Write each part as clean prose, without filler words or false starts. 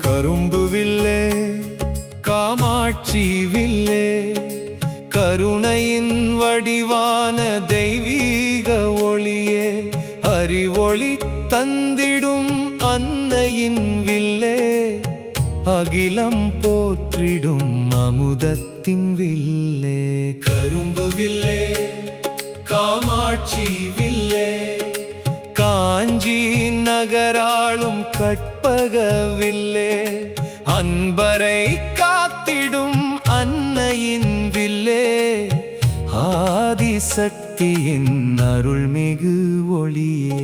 கரும்புவில்லே காமாட்சி வில்லே, கருணையின் வடிவான தெய்வீக ஒளியே, அறிவொளி தந்திடும் அன்னையின் வில்லே, அகிலம் போற்றிடும் அமுதத்தின் வில்லே. கரும்புவில்லே காமாட்சி வில்லே, காஞ்சி நகராளும் கற்பகவில்லே, அன்பரை காத்திடும் அன்னையின் வில்லே, ஆதிசக்தியின் அருள்மிகு ஒளியே.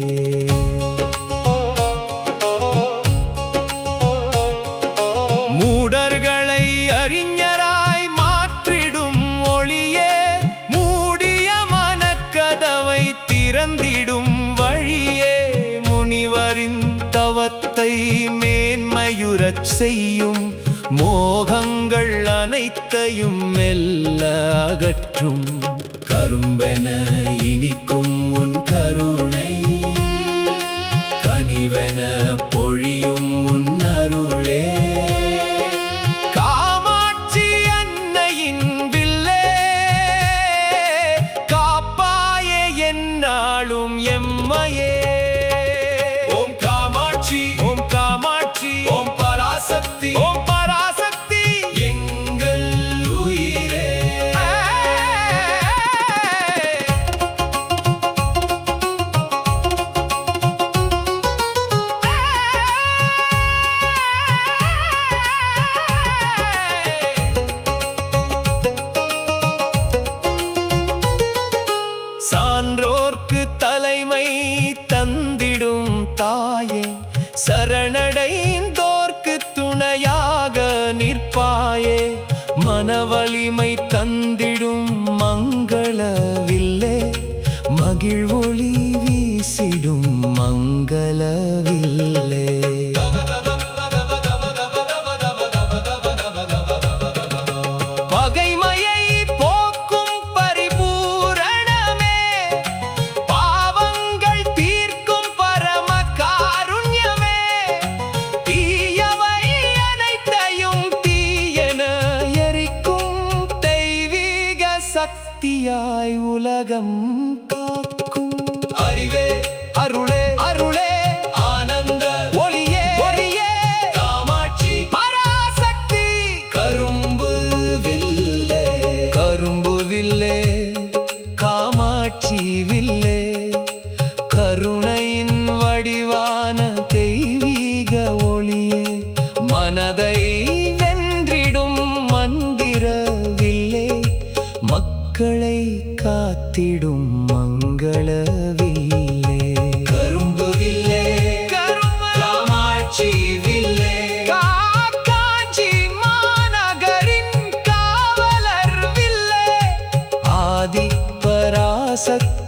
மூடர்களை அறிஞராய் மாற்றிடும் ஒளியே, மூடிய மனக்கதவை திறந்திடும் வழியே, முனிவரின் தவத்தை மேன்மையுறச் செய்யும், மோகங்கள் அனைத்தையும் மெல்ல அகற்றும், கரும்பென இனிக்கும் உன் கருணை, கனிவென பொழியும் உன் அருளே. காமாட்சி அன்னையின் வில்லே, காப்பாயே என்னாலும் எம்மையே. ஓம் காமாட்சி, ஓம் காமாட்சி, ஓம் பராசக்தி, ஓம் பராசக்தி எங்கள் உயிரே. சான்றோர்க்கு தலைமை தந்திடும் தாயே, சரணடைந்தோர்க்கு துணையாக நிற்பாயே, மனவலிமை தந்திடும் மங்களவில்லே, மகிழ்வொளி வீசிடும் மங்களவில்லே. பகைமையை போக்கும் பரிபூரணமே, பாவங்கள் தீர்க்கும் பரம காருண்யமே, தீயவை அனைத்தையும் தீயென எரிக்கும் தெய்வீக சக்தியாய் உலகம் காக்கும், அறிவே அருளே அருளே ஆனந்த ஒளியே ஒளியே, காமாட்சி பராசக்தி கரும்பு வில்லே. கரும்பு வில்லே காமாட்சி வில்லே, கருணையின் வடிவான தெய்வீக ஒளியே, மனதை வென்றிடும் மந்திர வில்லே, மக்களை காத்திடும் மங்கள வில்லே. கரும்பு வில்லே காமாட்சி வில்லே, காஞ்சி மாநகரின் காவலர் வில்லே, ஆதி பராசக்தி